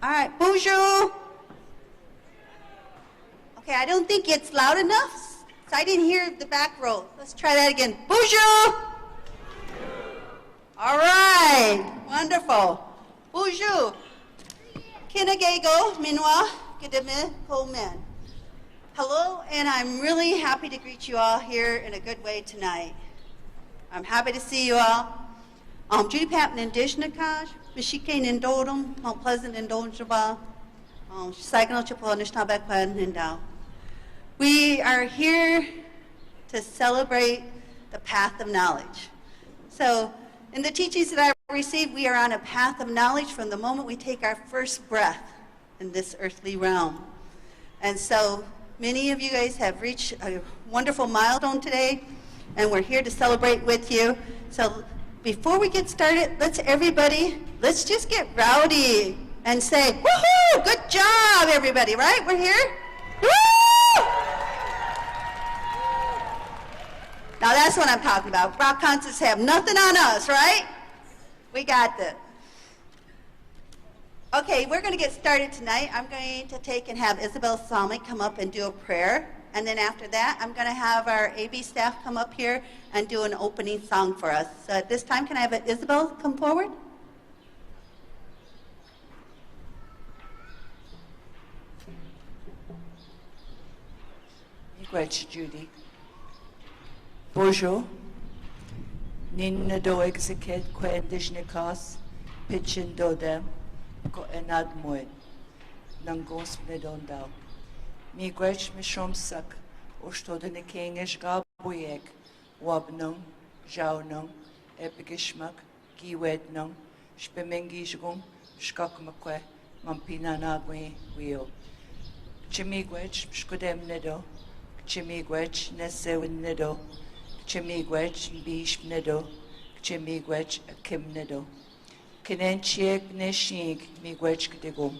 All right, bonjour. Okay, I don't think it's loud enough, so I didn't hear the back row. Let's try that again. Bonjour. All right, wonderful. Bonjour. Kinagego, minwa, gedeme, men. Hello, and I'm really happy to greet you all here in a good way tonight. I'm happy to see you all. Judy Patton and Dishnakash, Mishike Nindodum, Mount Pleasant and Donjaba, Saginaw, Chippewa, Nishnabekwan, and Dow. We are here to celebrate the path of knowledge. So, in the teachings that I received, we are on a path of knowledge from the moment we take our first breath in this earthly realm. And so, many of you guys have reached a wonderful milestone today, and we're here to celebrate with you. So, before we get started, let's just get rowdy and say, woohoo, good job, everybody, right? We're here? Woo! Now that's what I'm talking about. Rock concerts have nothing on us, right? We got this. Okay, we're going to get started tonight. I'm going to take and have Isabel Salmi come up and do a prayer. And then after that, I'm going to have our AB staff come up here and do an opening song for us. So at this time, can I have Isabel come forward? Great, Judy. Bonjour. Ninna do execute quendishnikas, pitchin do them, ko enad moed, nangos nedondao. Mi great mishom sak, ostoden a kingish gaboyek, wabnung, jaunung, epigishmak, giwednung, spemengishgung, skakmakwe, mampina nagwe, wheel. Chimigwech, skodem nedo. Chimigwech nesewin nedo, Chimigwech bish nedo, Chimigwech kim nedo. Kenenchiek neshink migwech kdigum,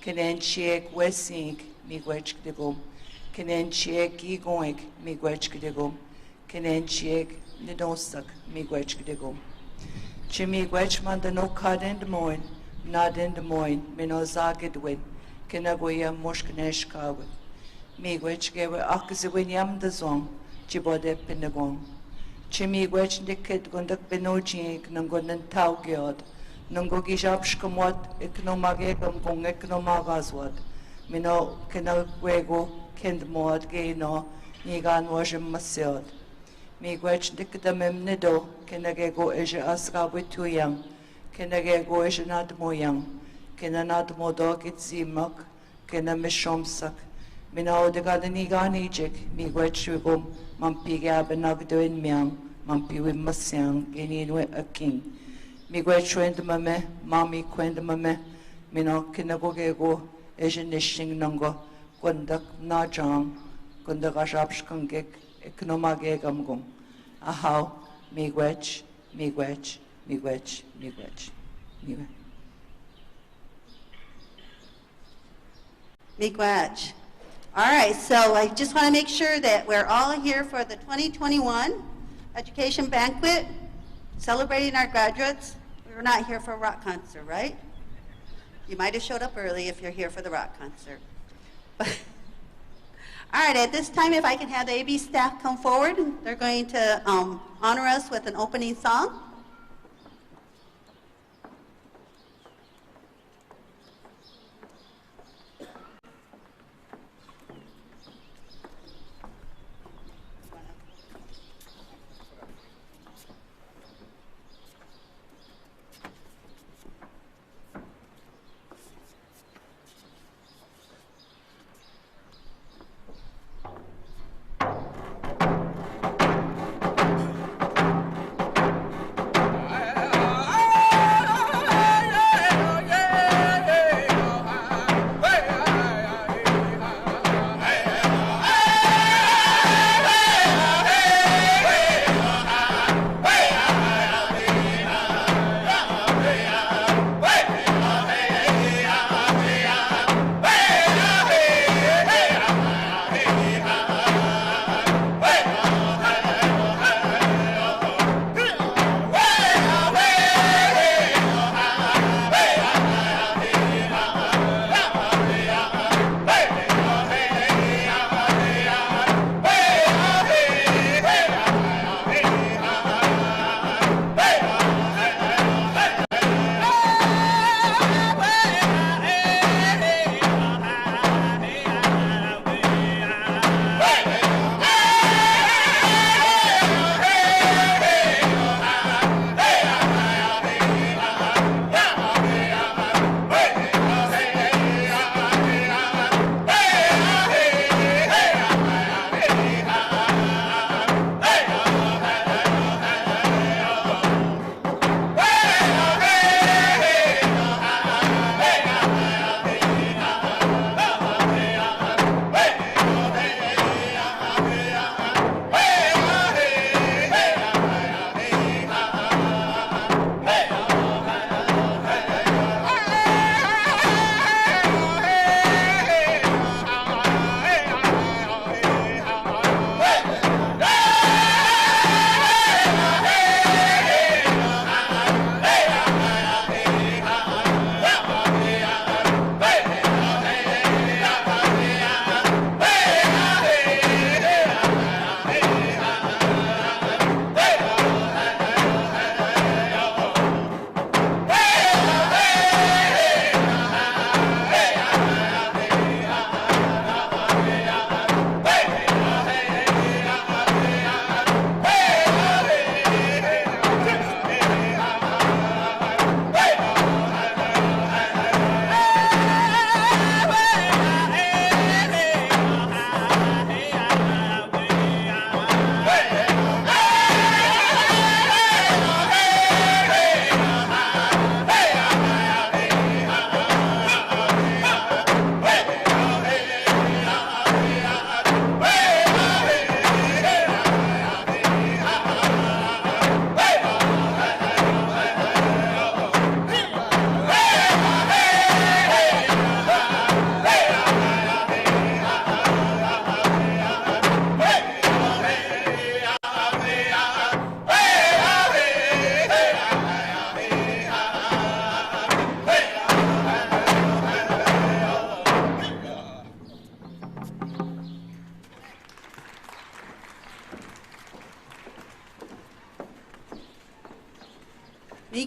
Kenenchiek wesink migwech kdigum, Kenenchiek igoink migwech kdigum, Kenenchiek nedosak migwech kdigum. Chimigwech mandano kad in the moin, nad in the moin, minozagidwin, Kenagoya moshkanesh kawit. Migwech gewe akziwin yam de zong, Chibode pinagong. Chimigwech dikit gundak binojink nangonan taugiod, nangogishapshkamot iknomagegam gong iknomagazwad. Mino kinagwego kindmod geino, nigan wajim masyod. Migwech dikdamim nido, kinagego isha asgawituyang, kinagego isha nadmoyang, kinanadmodog itzimak, kinamishomsak. Minao de Gadanigani, mi wetchugum, Mampigab and Nagdoin Miang, Mampi with Masyang, Guinea a king. Mi wetchwend mame, Mammy quendamame, Mino Kinagogego, Asianishing Nungo, Gundak Najang, Gundagashapskungik, Economagegam. Ahau, migwech, migwech, migwech, migwech, migwech. Miigwech. All right, so I just want to make sure that we're all here for the 2021 Education Banquet, celebrating our graduates. We're not here for a rock concert, right? You might have showed up early if you're here for the rock concert. All right, at this time, if I can have the AB staff come forward, they're going to honor us with an opening song.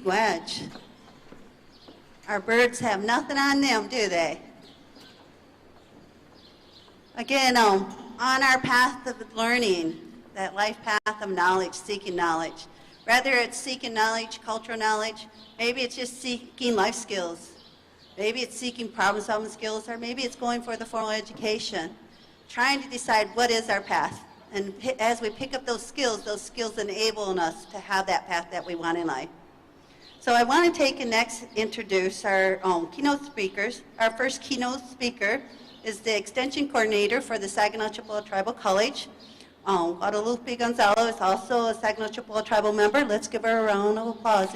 miigwech. Our birds have nothing on them, do they? Again, on our path of learning, that life path of knowledge, seeking knowledge. Whether it's seeking knowledge, cultural knowledge, maybe it's just seeking life skills. Maybe it's seeking problem-solving skills, or maybe it's going for the formal education. Trying to decide what is our path. And as we pick up those skills enable us to have that path that we want in life. So I want to take and next introduce our keynote speakers. Our first keynote speaker is the Extension Coordinator for the Saginaw Chippewa Tribal College. Guadalupe Gonzalo is also a Saginaw Chippewa Tribal member. Let's give her a round of applause.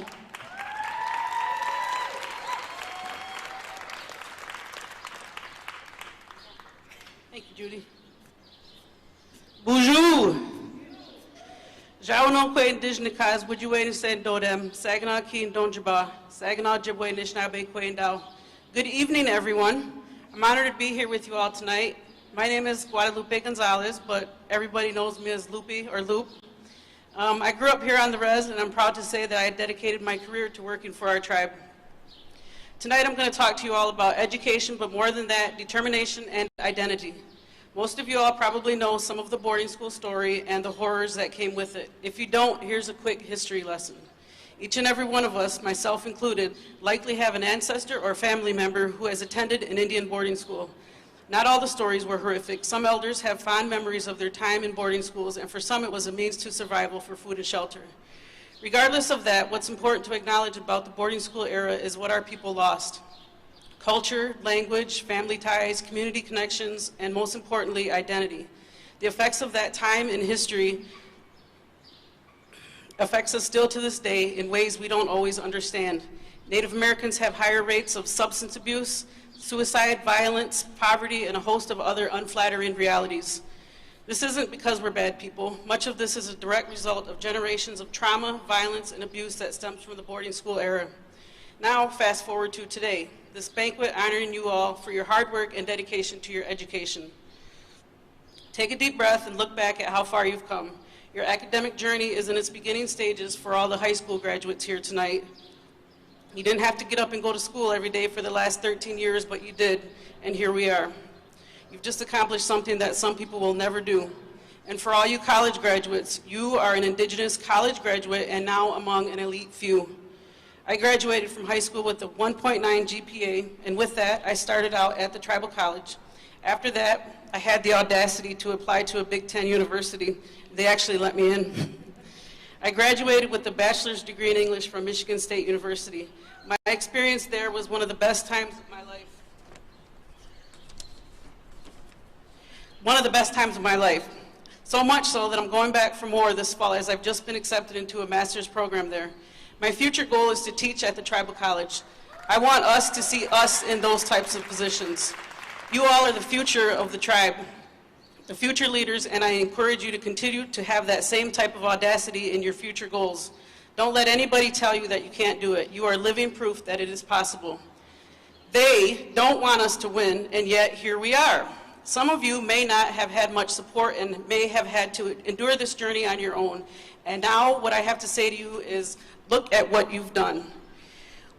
Thank you, Judy. Bonjour. Jawa kwe indigenous kaz wujuwe ni sen dodem Saginaw kin donjaba Saginaw jibwe nishnabe kwe ndao. Good evening, everyone. I'm honored to be here with you all tonight. My name is Guadalupe Gonzalez, but everybody knows me as Lupe or Loop. I grew up here on the res, and I'm proud to say that I dedicated my career to working for our tribe. Tonight I'm going to talk to you all about education, but more than that, determination and identity. Most of you all probably know some of the boarding school story and the horrors that came with it. If you don't, here's a quick history lesson. Each and every one of us, myself included, likely have an ancestor or family member who has attended an Indian boarding school. Not all the stories were horrific. Some elders have fond memories of their time in boarding schools, and for some it was a means to survival for food and shelter. Regardless of that, what's important to acknowledge about the boarding school era is what our people lost. Culture, language, family ties, community connections, and most importantly, identity. The effects of that time in history affects us still to this day in ways we don't always understand. Native Americans have higher rates of substance abuse, suicide, violence, poverty, and a host of other unflattering realities. This isn't because we're bad people. Much of this is a direct result of generations of trauma, violence, and abuse that stems from the boarding school era. Now, fast forward to today. This banquet honoring you all for your hard work and dedication to your education. Take a deep breath and look back at how far you've come. Your academic journey is in its beginning stages for all the high school graduates here tonight. You didn't have to get up and go to school every day for the last 13 years, but you did, and here we are. You've just accomplished something that some people will never do. And for all you college graduates, you are an Indigenous college graduate and now among an elite few. I graduated from high school with a 1.9 GPA, and with that, I started out at the tribal college. After that, I had the audacity to apply to a Big Ten university. They actually let me in. I graduated with a bachelor's degree in English from Michigan State University. My experience there was one of the best times of my life. One of the best times of my life. So much so that I'm going back for more this fall, as I've just been accepted into a master's program there. My future goal is to teach at the tribal college. I want us to see us in those types of positions. You all are the future of the tribe, the future leaders, and I encourage you to continue to have that same type of audacity in your future goals. Don't let anybody tell you that you can't do it. You are living proof that it is possible. They don't want us to win, and yet here we are. Some of you may not have had much support and may have had to endure this journey on your own. And now what I have to say to you is, look at what you've done.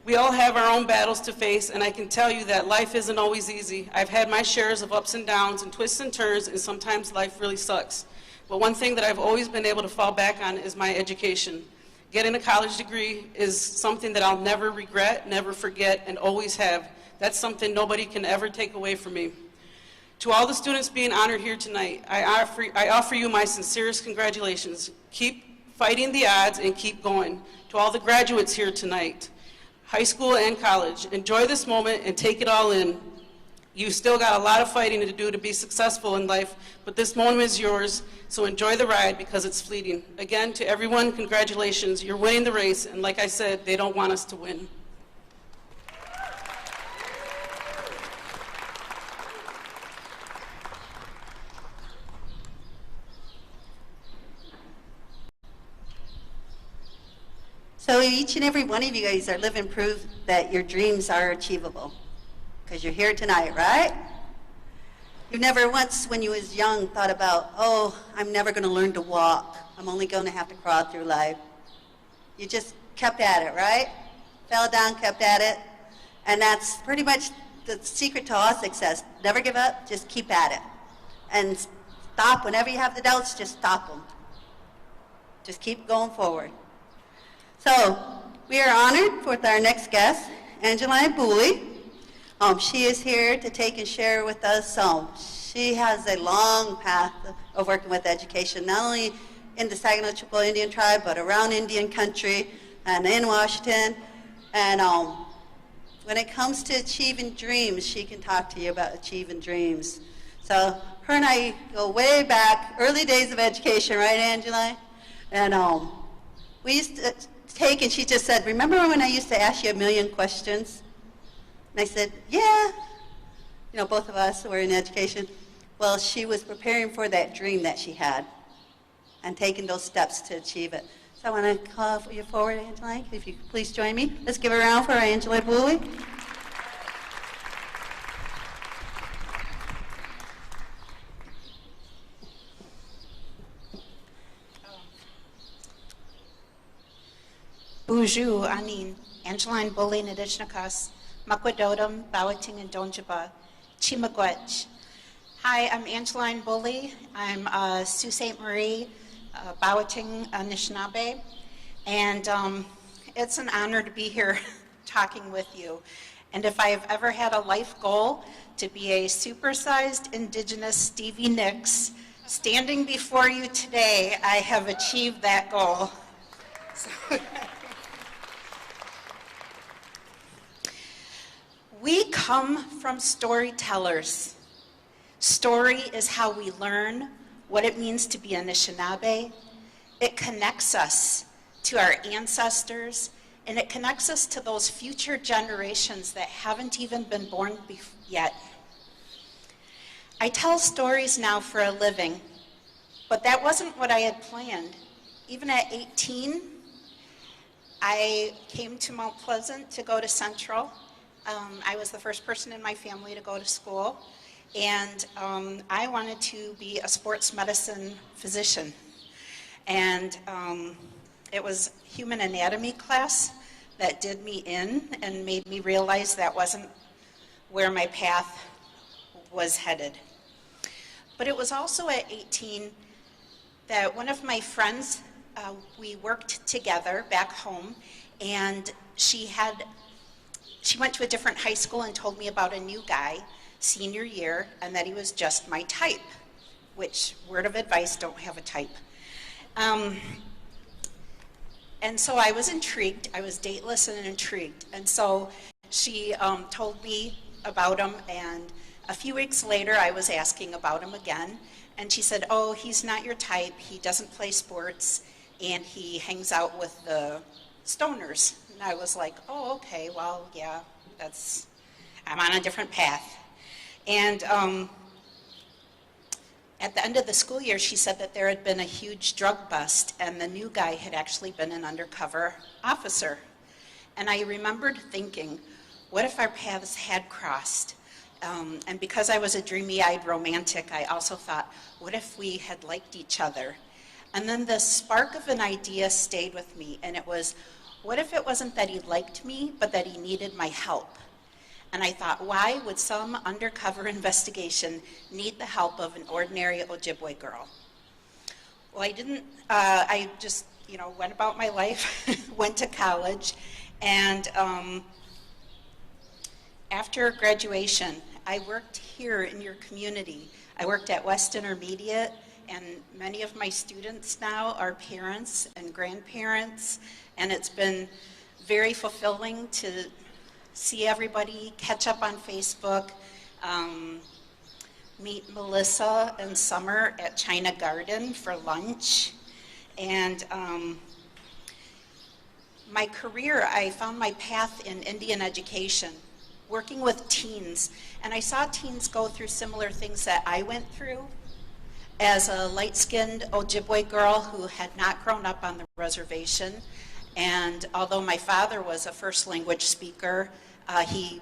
We all have our own battles to face, and I can tell you that life isn't always easy. I've had my shares of ups and downs and twists and turns, and sometimes life really sucks. But one thing that I've always been able to fall back on is my education. Getting a college degree is something that I'll never regret, never forget, and always have. That's something nobody can ever take away from me. To all the students being honored here tonight, I offer you my sincerest congratulations. Keep fighting the odds and keep going. To all the graduates here tonight, high school and college, enjoy this moment and take it all in. You still got a lot of fighting to do to be successful in life, but this moment is yours, so enjoy the ride because it's fleeting. Again, to everyone, congratulations. You're winning the race, and like I said, they don't want us to win. So each and every one of you guys are living proof that your dreams are achievable, because you're here tonight, right? You've never once, when you was young, thought about, oh, I'm never going to learn to walk. I'm only going to have to crawl through life. You just kept at it, right? Fell down, kept at it. And that's pretty much the secret to all success. Never give up, just keep at it. And stop whenever you have the doubts, just stop them. Just keep going forward. So we are honored with our next guest, Angela Booley. She is here to take and share with us. She has a long path of working with education, not only in the Saginaw Chippewa Indian tribe, but around Indian country and in Washington. And when it comes to achieving dreams, she can talk to you about achieving dreams. So her and I go way back, early days of education, right, Angela? And we used to take, and she just said, remember when I used to ask you a million questions? And I said, yeah. You know, both of us were in education. Well, she was preparing for that dream that she had and taking those steps to achieve it. So I want to call you forward, Angela, if you could please join me. Let's give a round for Angela Booley. Bonjour, Anin, Angeline Bully Nadishnakas, Makwadodam, Bawating and Donjaba, Chimagwech. Hi, I'm Angeline Bully. I'm Sault Ste. Marie, Bawating, Anishinaabe, and it's an honor to be here talking with you. And if I have ever had a life goal to be a supersized Indigenous Stevie Nicks, standing before you today, I have achieved that goal. So we come from storytellers. Story is how we learn what it means to be Anishinaabe. It connects us to our ancestors, and it connects us to those future generations that haven't even been born yet. I tell stories now for a living, but that wasn't what I had planned. Even at 18, I came to Mount Pleasant to go to Central. I was the first person in my family to go to school, and I wanted to be a sports medicine physician. And it was human anatomy class that did me in and made me realize that wasn't where my path was headed. But it was also at 18 that one of my friends, we worked together back home, and she went to a different high school and told me about a new guy, senior year, and that he was just my type, which, word of advice, don't have a type. And so I was intrigued. I was dateless and intrigued. And so she told me about him, and a few weeks later I was asking about him again, and she said, oh, he's not your type, he doesn't play sports, and he hangs out with the stoners. And I was like, oh, okay, well, yeah, I'm on a different path. And at the end of the school year, she said that there had been a huge drug bust, and the new guy had actually been an undercover officer. And I remembered thinking, what if our paths had crossed? And because I was a dreamy-eyed romantic, I also thought, what if we had liked each other? And then the spark of an idea stayed with me, and it was, what if it wasn't that he liked me, but that he needed my help? And I thought, why would some undercover investigation need the help of an ordinary Ojibwe girl? Well, I didn't, I just, went about my life, went to college, and after graduation, I worked here in your community. I worked at West Intermediate, and many of my students now are parents and grandparents, and it's been very fulfilling to see everybody, catch up on Facebook, meet Melissa and Summer at China Garden for lunch. And my career, I found my path in Indian education, working with teens. And I saw teens go through similar things that I went through as a light-skinned Ojibwe girl who had not grown up on the reservation. And although my father was a first language speaker, he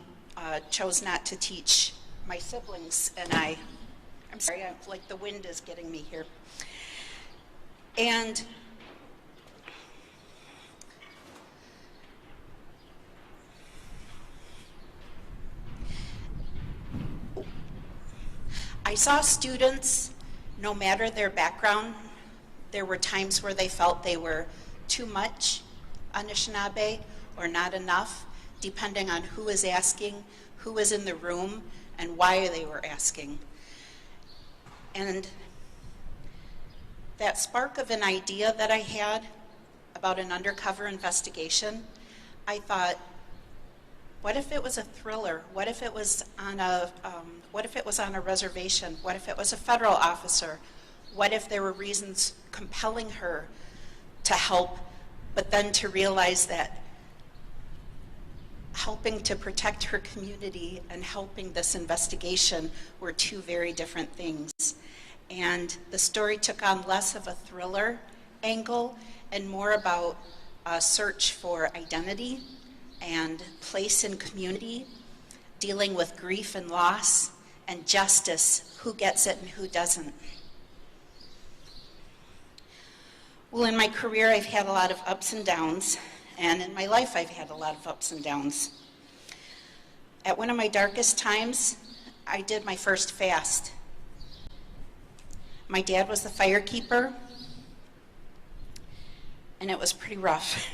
chose not to teach my siblings, and I'm sorry, like the wind is getting me here. And I saw students, no matter their background, there were times where they felt they were too much Anishinaabe or not enough, depending on who was asking, who was in the room, and why they were asking. And that spark of an idea that I had about an undercover investigation, I thought, what if it was a thriller? What if it was on a reservation? What if it was a federal officer? What if there were reasons compelling her to help, but then to realize that helping to protect her community and helping this investigation were two very different things. And the story took on less of a thriller angle and more about a search for identity and place in community, dealing with grief and loss, and justice, who gets it and who doesn't. Well, in my career, I've had a lot of ups and downs, and in my life, I've had a lot of ups and downs. At one of my darkest times, I did my first fast. My dad was the firekeeper, and it was pretty rough.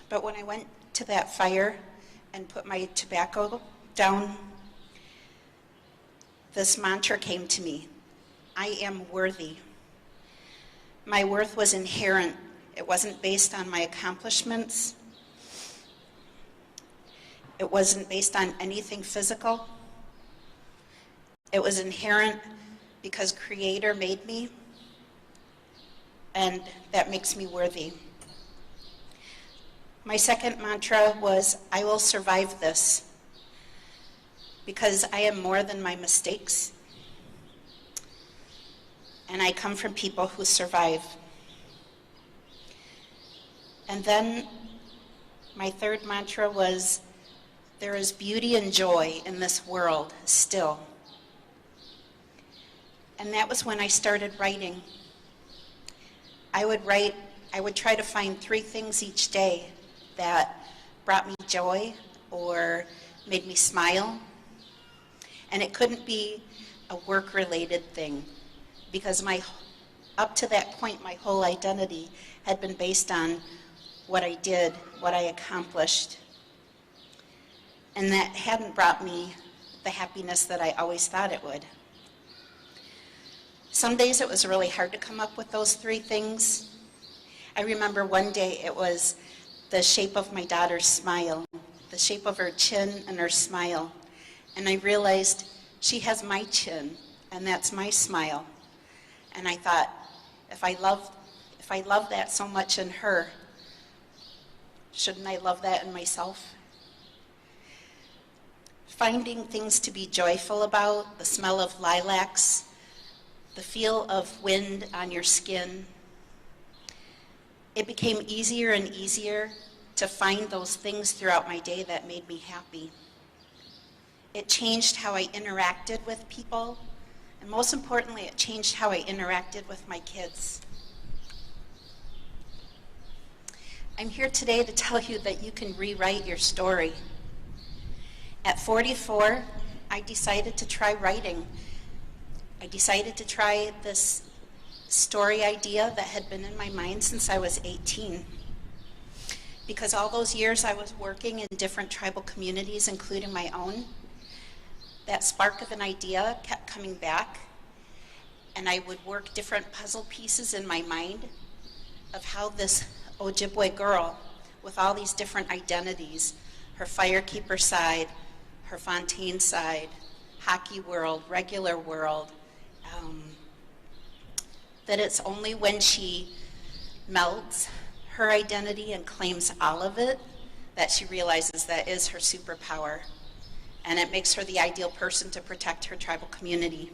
But when I went to that fire and put my tobacco down, this mantra came to me: I am worthy. My worth was inherent. It wasn't based on my accomplishments. It wasn't based on anything physical. It was inherent because Creator made me, and that makes me worthy. My second mantra was, I will survive this, because I am more than my mistakes, and I come from people who survive. And then my third mantra was, there is beauty and joy in this world still. And that was when I started writing. I would try to find 3 things each day that brought me joy or made me smile. And it couldn't be a work-related thing, because up to that point, my whole identity had been based on what I did, what I accomplished. And that hadn't brought me the happiness that I always thought it would. Some days it was really hard to come up with those 3 things. I remember one day it was the shape of my daughter's smile, the shape of her chin and her smile. And I realized she has my chin, and that's my smile. And I thought, if I love that so much in her, shouldn't I love that in myself? Finding things to be joyful about, the smell of lilacs, the feel of wind on your skin. It became easier and easier to find those things throughout my day that made me happy. It changed how I interacted with people, and most importantly, it changed how I interacted with my kids. I'm here today to tell you that you can rewrite your story. At 44, I decided to try writing. I decided to try this story idea that had been in my mind since I was 18. Because all those years I was working in different tribal communities, including my own, that spark of an idea kept coming back, and I would work different puzzle pieces in my mind of how this Ojibwe girl, with all these different identities, her firekeeper side, her Fontaine side, hockey world, regular world, that it's only when she melds her identity and claims all of it that she realizes that is her superpower, and it makes her the ideal person to protect her tribal community.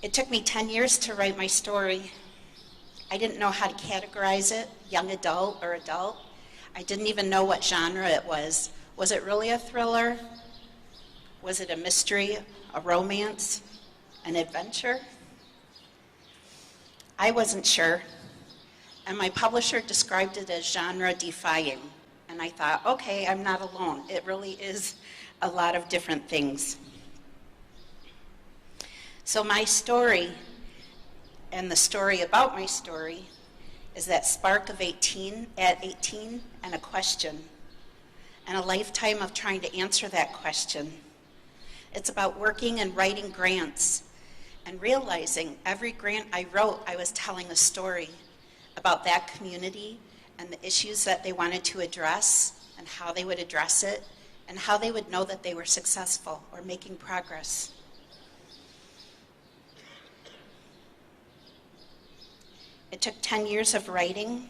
It took me 10 years to write my story. I didn't know how to categorize it, young adult or adult. I didn't even know what genre it was. Was it really a thriller? Was it a mystery, a romance, an adventure? I wasn't sure, and my publisher described it as genre-defying. And I thought, okay, I'm not alone. It really is a lot of different things. So my story, and the story about my story, is that spark of 18 and a question, and a lifetime of trying to answer that question. It's about working and writing grants and realizing every grant I wrote, I was telling a story about that community and the issues that they wanted to address and how they would address it and how they would know that they were successful or making progress. It took 10 years of writing,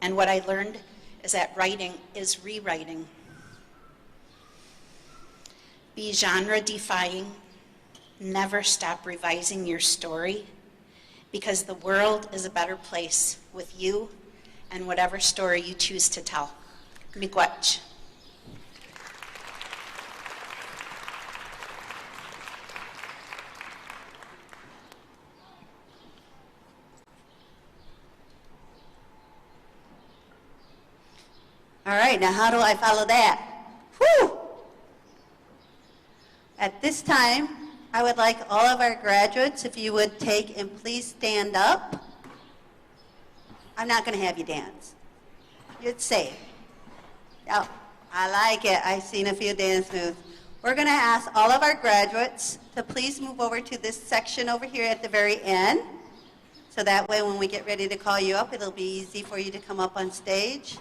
and what I learned is that writing is rewriting. Be genre-defying. Never stop revising your story, because the world is a better place with you and whatever story you choose to tell. Miigwech. All right, now how do I follow that? Whew! At this time, I would like all of our graduates, if you would take and please stand up. I'm not going to have you dance. You'd say, oh, I like it. I've seen a few dance moves. We're going to ask all of our graduates to please move over to this section over here at the very end. So that way when we get ready to call you up, it'll be easy for you to come up on stage.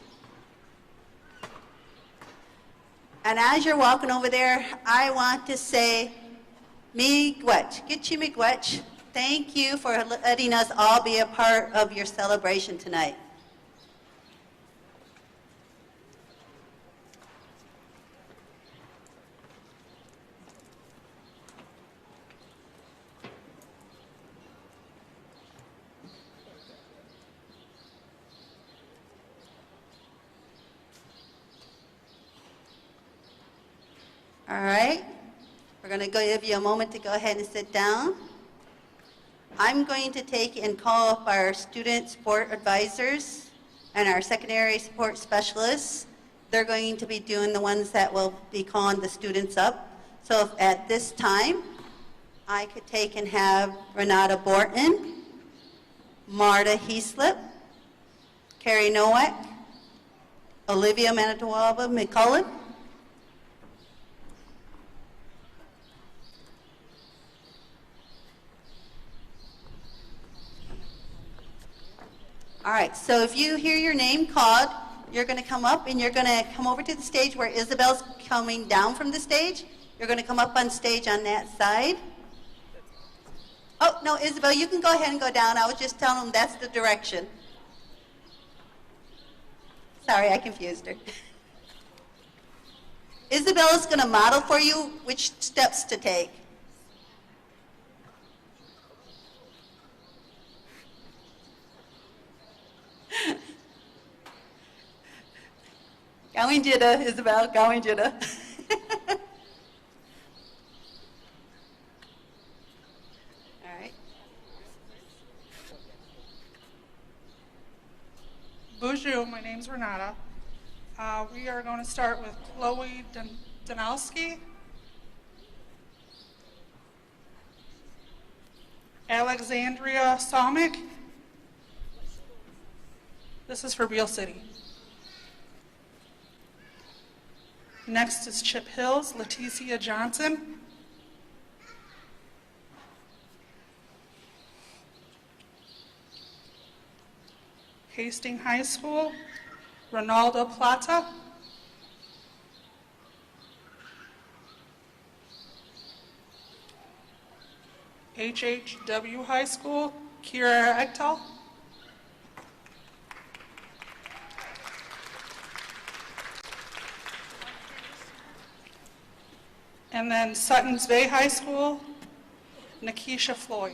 And as you're walking over there, I want to say, miigwech, gitchi miigwech. Thank you for letting us all be a part of your celebration tonight. All right, we're going to give you a moment to go ahead and sit down. I'm going to take and call up our student support advisors and our secondary support specialists. They're going to be doing the ones that will be calling the students up. So if at this time, I could take and have Renata Borton, Marta Heaslip, Carrie Nowak, Olivia Manitowoc McCullen, all right, so if you hear your name called, you're going to come up and you're going to come over to the stage where Isabel's coming down from the stage. You're going to come up on stage on that side. Oh, no, Isabel, you can go ahead and go down. I was just telling them that's the direction. Sorry, I confused her. Isabel is going to model for you which steps to take. Gawin jida, Isabel, gawin jida. All right. Bonjour, my name's Renata. We are going to start with Chloe Danowski, Alexandria Somick. This is for Beale City. Next is Chip Hills, Leticia Johnson. Hastings High School, Ronaldo Plata. HHW High School, Kira Ektal. And then Suttons Bay High School, Nikisha Floyd.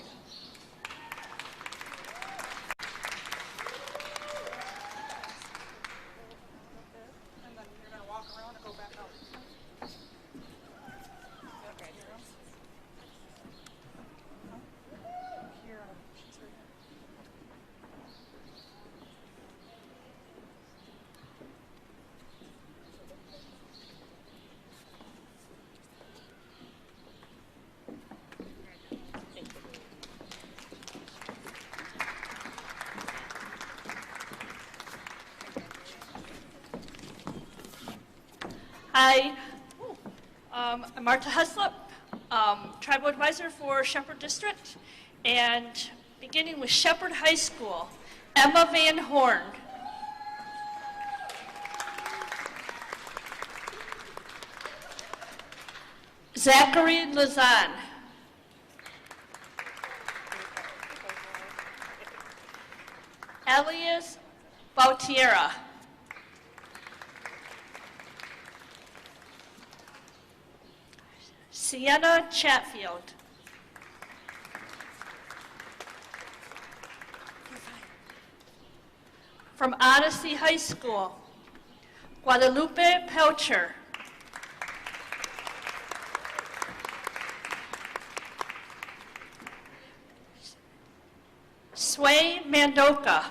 And then you're going to walk around and go back out. She's right here. Hi, I'm Marta Heslop, Tribal Advisor for Shepherd District, and beginning with Shepherd High School, Emma Van Horn. Zachary Lazan. Elias Bautiera. Sienna Chatfield. From Odyssey High School, Guadalupe Pelcher. Sway Mandoka.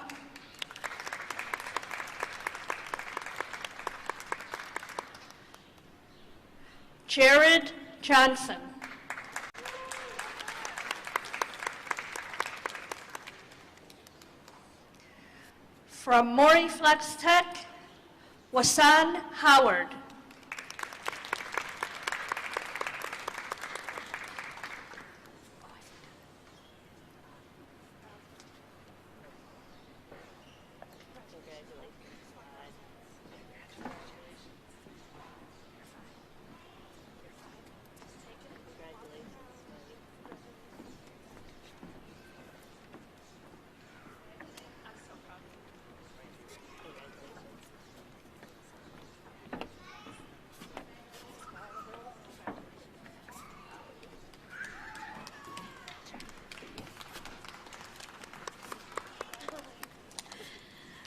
Jared Johnson. From Maury Flex Tech, Wasan Howard.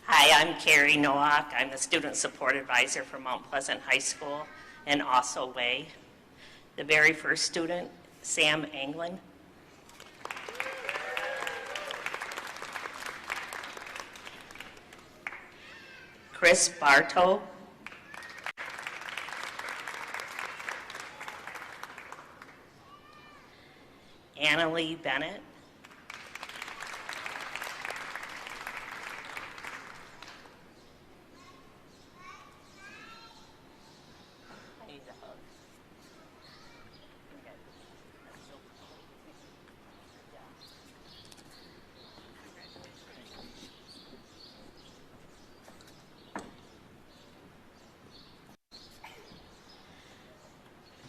Hi, I'm Carrie Nowak. I'm the Student Support Advisor for Mount Pleasant High School and also Way. The very first student, Sam Anglin. Chris Bartow. Annalie Bennett.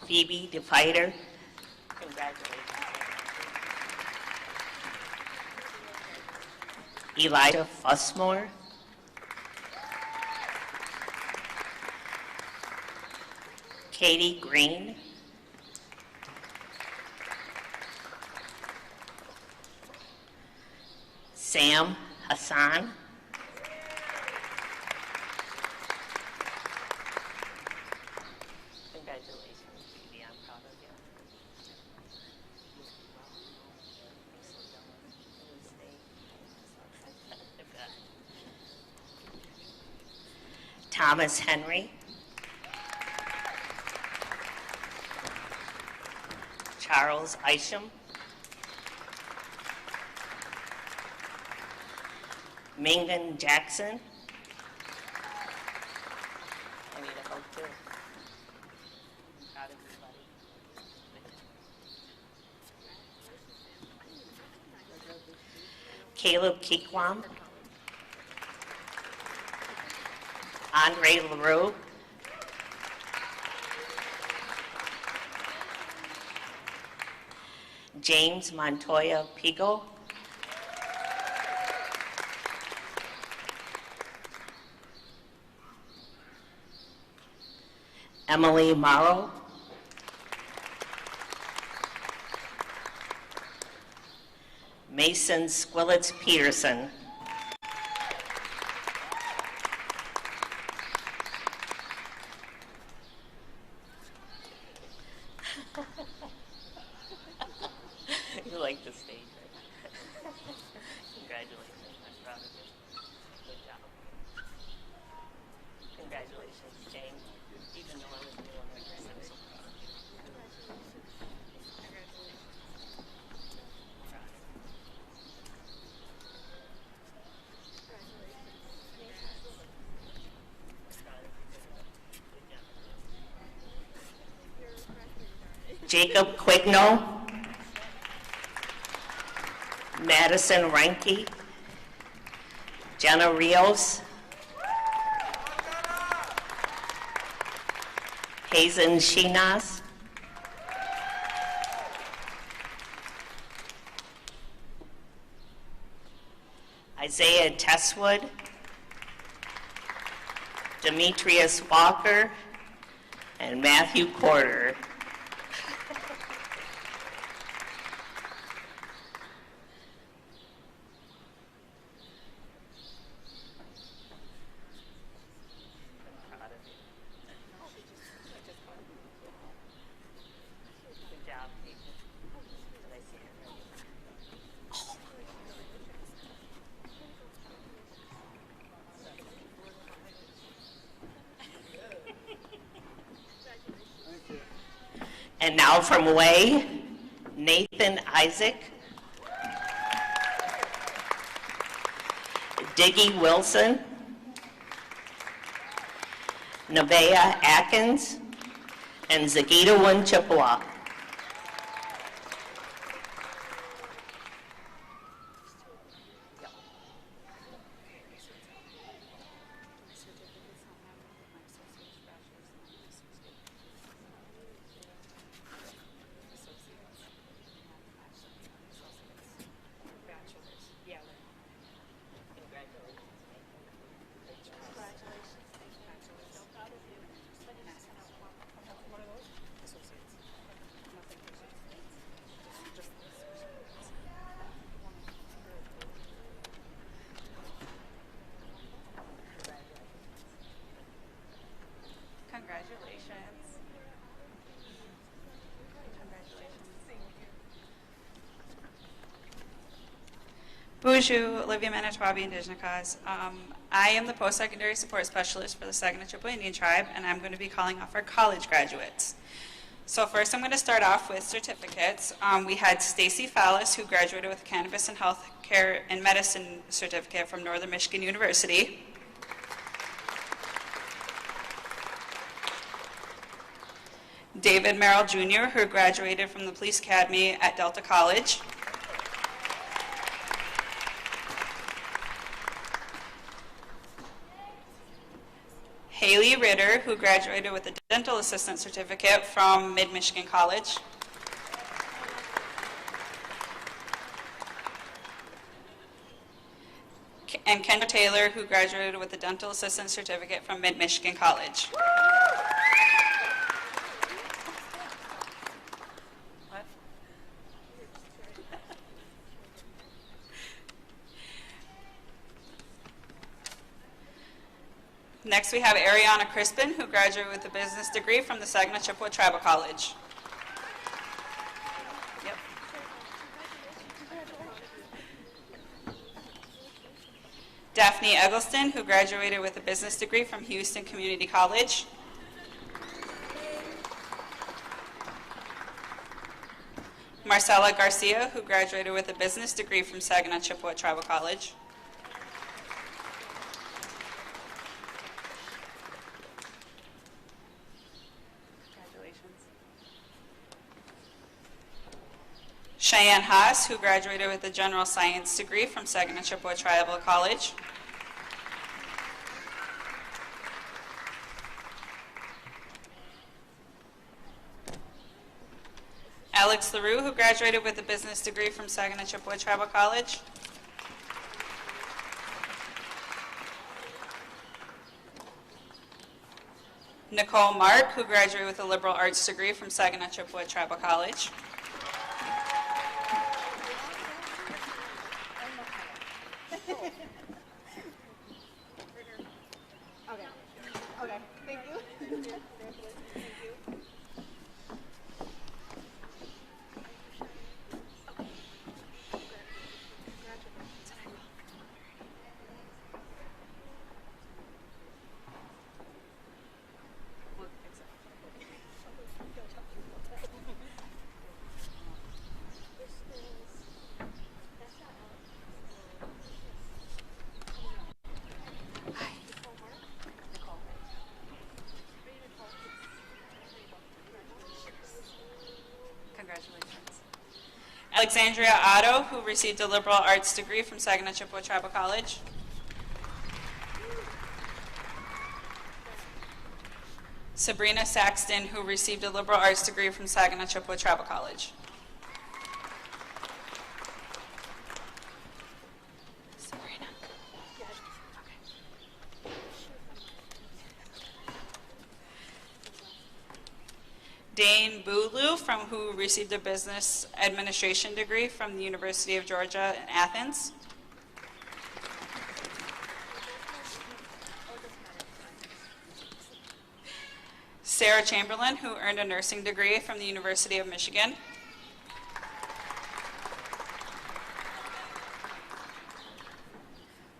Phoebe DeFighter. Congratulations. Elijah Fussmore. Katie Green. Sam Hassan. Congratulations, Phoebe. I'm proud of you. Thomas Henry. Charles Isham. Mingan Jackson. I need a hug too. I'm proud of you, buddy. Caleb Keekwam. Andre LaRue. James Montoya Pigo. Emily Morrow. Mason Squillets Peterson. You like the stage, right? Congratulations. I'm proud of you. Good job. Congratulations, James. Even though I was new on this, I'm so proud of you. Jacob Quigno, Madison Reinke, Jenna Rios, Hazen Shinas, Isaiah Tesswood, Demetrius Walker, and Matthew Porter. And now from Way, Nathan Isaac, Diggy Wilson, Nevaeh Atkins, and Saginaw, Chippewa. Congratulations. Bonjour, Olivia Manitobabi, Indigenous Cause. I am the post-secondary support specialist for the Saginaw Chippewa Indian Tribe, and I'm going to be calling off our college graduates. So first I'm going to start off with certificates. We had Stacy Fallis, who graduated with Cannabis and Healthcare and Medicine certificate from Northern Michigan University. David Merrill Jr., who graduated from the Police Academy at Delta College. Haley Ritter, who graduated with a Dental Assistant certificate from Mid-Michigan College. And Kendra Taylor, who graduated with a Dental Assistant certificate from Mid-Michigan College. Next, we have Ariana Crispin, who graduated with a business degree from the Saginaw Chippewa Tribal College. Yep. Daphne Eggleston, who graduated with a business degree from Houston Community College. Marcela Garcia, who graduated with a business degree from Saginaw Chippewa Tribal College. Cheyenne Haas, who graduated with a general science degree from Saginaw Chippewa Tribal College. Alex LaRue, who graduated with a business degree from Saginaw Chippewa Tribal College. Nicole Mark, who graduated with a liberal arts degree from Saginaw Chippewa Tribal College. Okay, thank you. Alexandria Otto, who received a liberal arts degree from Saginaw Chippewa Tribal College. Sabrina Saxton, who received a liberal arts degree from Saginaw Chippewa Tribal College. Sabrina. Dane Boulou, who received a business administration degree from the University of Georgia in Athens. Sarah Chamberlain, who earned a nursing degree from the University of Michigan.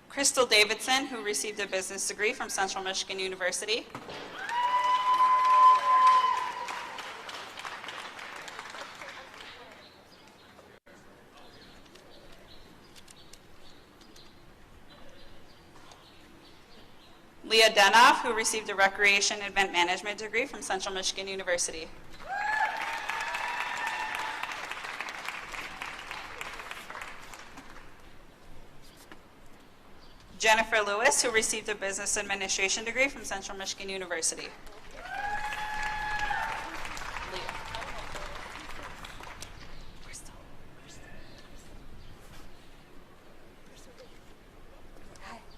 Crystal Davidson, who received a business degree from Central Michigan University. Leah Denoff, who received a Recreation and Event Management degree from Central Michigan University. Jennifer Lewis, who received a Business Administration degree from Central Michigan University.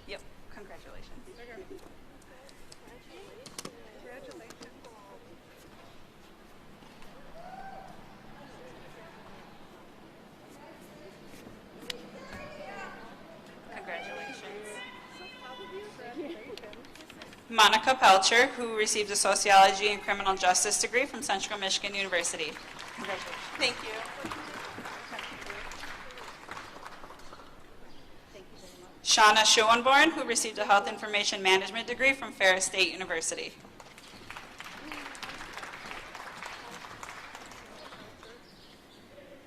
Yep, congratulations. Monica Pelcher, who received a Sociology and Criminal Justice degree from Central Michigan University. Congratulations. Thank you. Shauna Schoenborn, who received a Health Information Management degree from Ferris State University.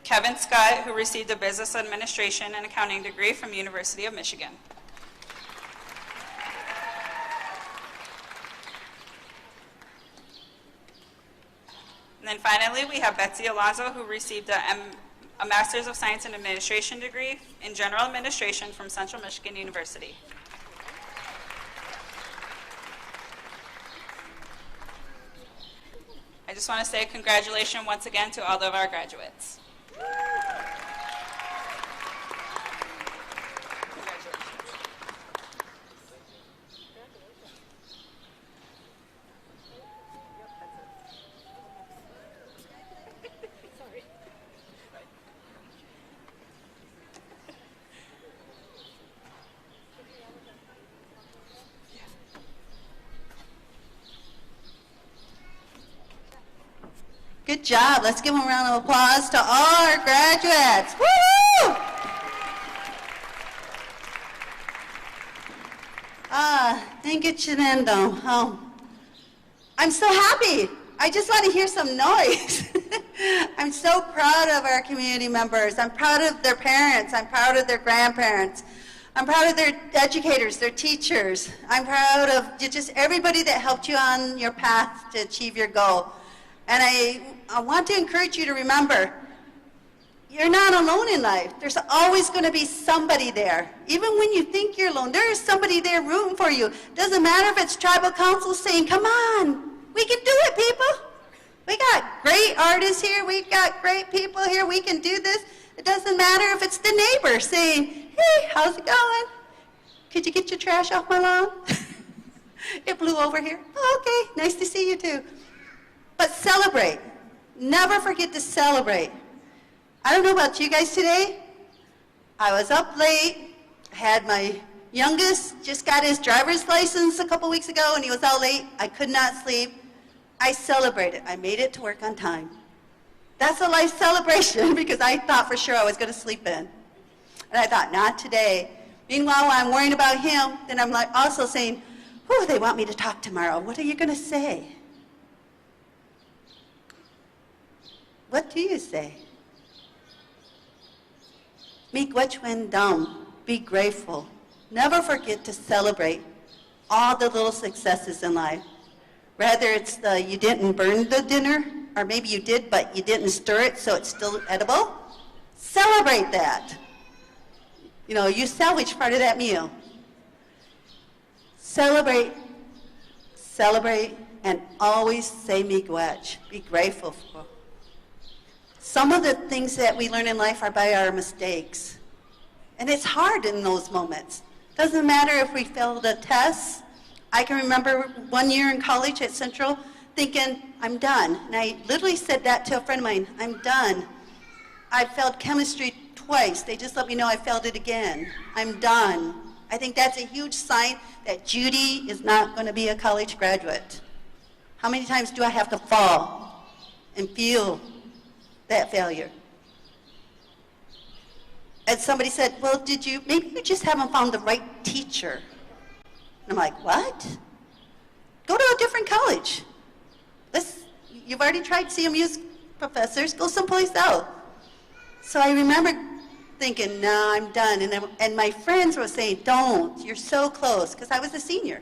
Kevin Scott, who received a Business Administration and Accounting degree from University of Michigan. And then finally, we have Betsy Alonzo, who received a Master's of Science in Administration degree in General Administration from Central Michigan University. I just want to say congratulations once again to all of our graduates. Good job. Let's give them a round of applause to all our graduates. Woo! Thank you, Chinendo. I'm so happy. I just want to hear some noise. I'm so proud of our community members. I'm proud of their parents. I'm proud of their grandparents. I'm proud of their educators, their teachers. I'm proud of just everybody that helped you on your path to achieve your goal. And I want to encourage you to remember, you're not alone in life. There's always going to be somebody there. Even when you think you're alone, there is somebody there rooting for you. Doesn't matter if it's tribal council saying, come on, we can do it, people. We got great artists here. We've got great people here. We can do this. It doesn't matter if it's the neighbor saying, hey, how's it going? Could you get your trash off my lawn? It blew over here. Oh, okay, nice to see you too. But celebrate. Never forget to celebrate. I don't know about you guys today. I was up late. I had my youngest just got his driver's license a couple weeks ago and he was out late. I could not sleep. I celebrated. I made it to work on time. That's a life celebration because I thought for sure I was going to sleep in. And I thought, not today. Meanwhile, while I'm worrying about him, then I'm like also saying, whew, they want me to talk tomorrow. What are you going to say? What do you say? Miigwechwendam, be grateful. Never forget to celebrate all the little successes in life. Whether it's the you didn't burn the dinner, or maybe you did, but you didn't stir it, so it's still edible. Celebrate that. You know, you salvage part of that meal. Celebrate, and always say miigwech. Be grateful for. Some of the things that we learn in life are by our mistakes. And it's hard in those moments. Doesn't matter if we failed a test. I can remember one year in college at Central thinking, I'm done. And I literally said that to a friend of mine, I'm done. I failed chemistry twice. They just let me know I failed it again. I'm done. I think that's a huge sign that Judy is not going to be a college graduate. How many times do I have to fall and feel that failure? And somebody said, well, maybe you just haven't found the right teacher. And I'm like, what? Go to a different college. You've already tried CMU's professors, go someplace else. So I remember thinking, no, I'm done. And my friends were saying, don't, you're so close, because I was a senior.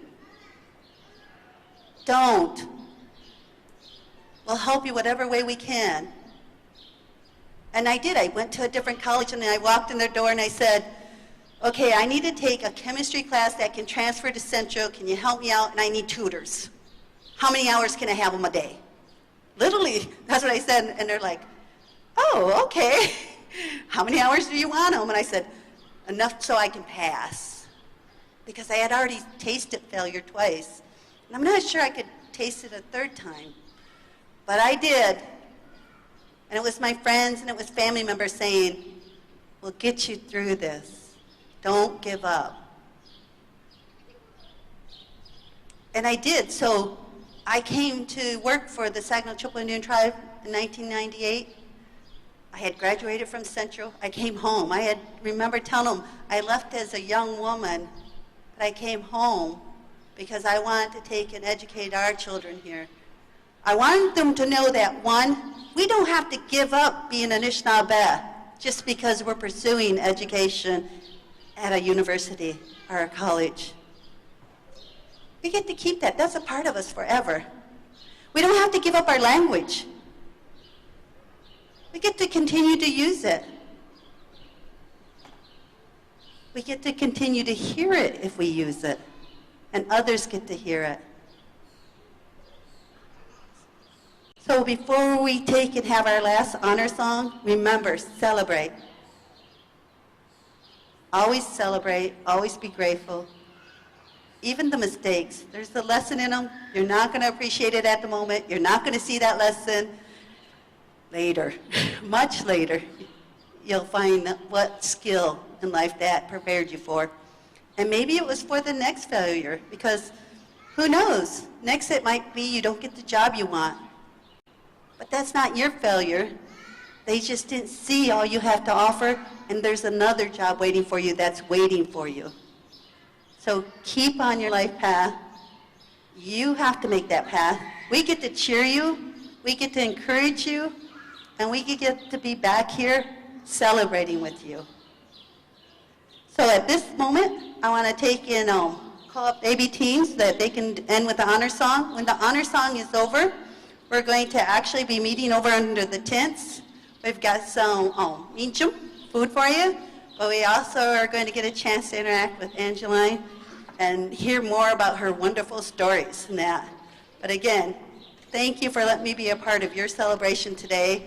Don't. We'll help you whatever way we can. And I did. I went to a different college, and I walked in their door, and I said, okay, I need to take a chemistry class that can transfer to Central. Can you help me out? And I need tutors. How many hours can I have them a day? Literally, that's what I said. And they're like, oh, okay. How many hours do you want them? And I said, enough so I can pass. Because I had already tasted failure twice. And I'm not sure I could taste it a third time. But I did. And it was my friends and it was family members saying, we'll get you through this. Don't give up. And I did. So I came to work for the Saginaw Chippewa Indian Tribe in 1998. I had graduated from Central. I came home. I remember telling them I left as a young woman, but I came home because I wanted to take and educate our children here. I wanted them to know that, one, we don't have to give up being Anishinaabe just because we're pursuing education at a university or a college. We get to keep that. That's a part of us forever. We don't have to give up our language. We get to continue to use it. We get to continue to hear it if we use it, and others get to hear it. So before we take and have our last honor song, remember, celebrate. Always celebrate, always be grateful. Even the mistakes, there's a lesson in them. You're not going to appreciate it at the moment. You're not going to see that lesson later, much later. You'll find what skill in life that prepared you for. And maybe it was for the next failure, because who knows? Next it might be you don't get the job you want. But that's not your failure. They just didn't see all you have to offer, and there's another job waiting for you that's waiting for you. So keep on your life path. You have to make that path. We get to cheer you. We get to encourage you. And we get to be back here celebrating with you. So at this moment, I want to take in, call up baby teams so that they can end with the honor song. When the honor song is over, we're going to actually be meeting over under the tents. We've got some minchum, food for you, but we also are going to get a chance to interact with Angeline and hear more about her wonderful stories and that. But again, thank you for letting me be a part of your celebration today.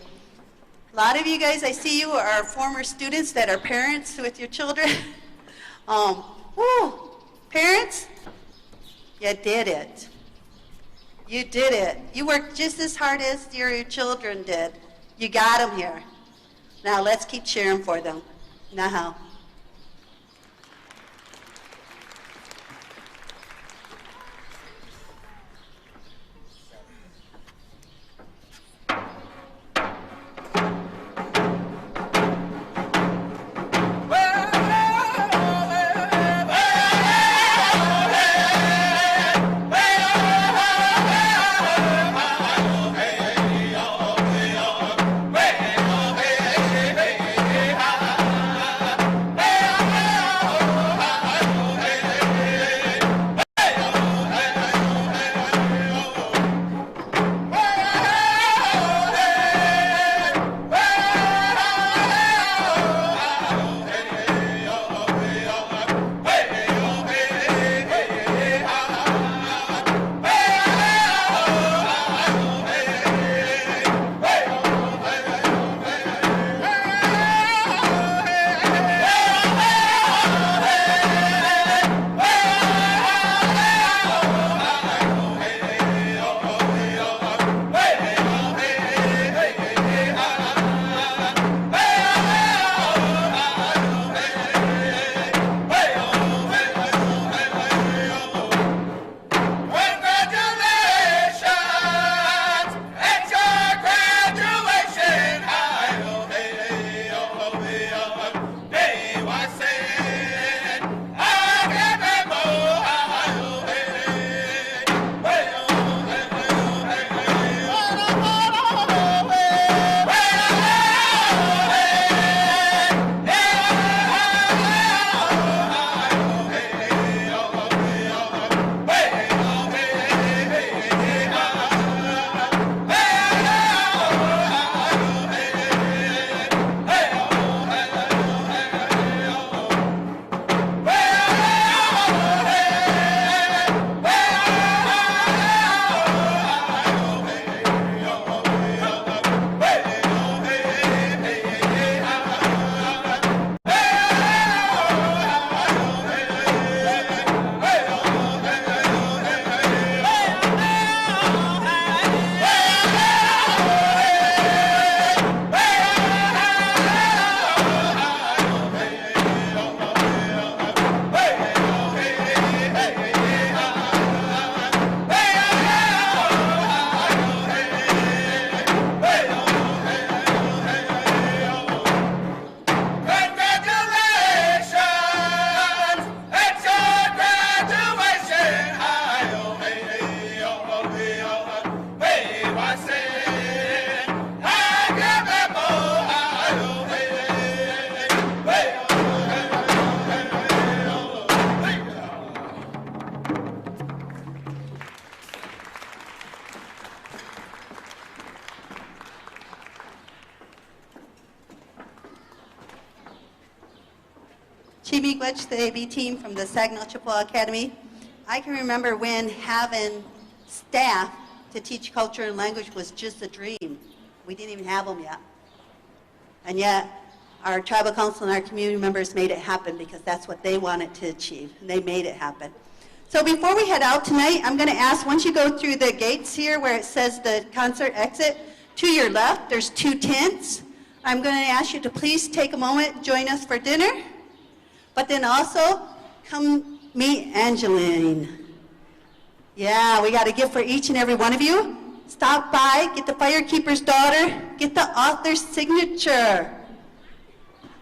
A lot of you guys, I see you are former students that are parents with your children. Parents, you did it. You did it. You worked just as hard as your children did. You got them here. Now let's keep cheering for them. Now. Miigwech, the AB team from the Saginaw Chippewa Academy. I can remember when having staff to teach culture and language was just a dream. We didn't even have them yet. And yet, our tribal council and our community members made it happen because that's what they wanted to achieve, and they made it happen. So before we head out tonight, I'm going to ask, once you go through the gates here where it says the concert exit, to your left, there's 2 tents. I'm going to ask you to please take a moment, join us for dinner. But then also, come meet Angeline. Yeah, we got a gift for each and every one of you. Stop by, get the firekeeper's daughter, get the author's signature.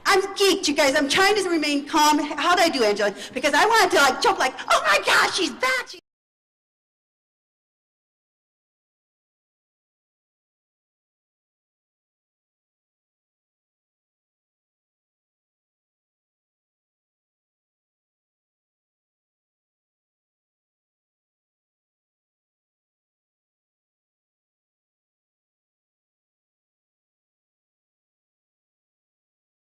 I'm geeked, you guys. I'm trying to remain calm. How do I do, Angeline? Because I wanted to jump oh my gosh, she's back.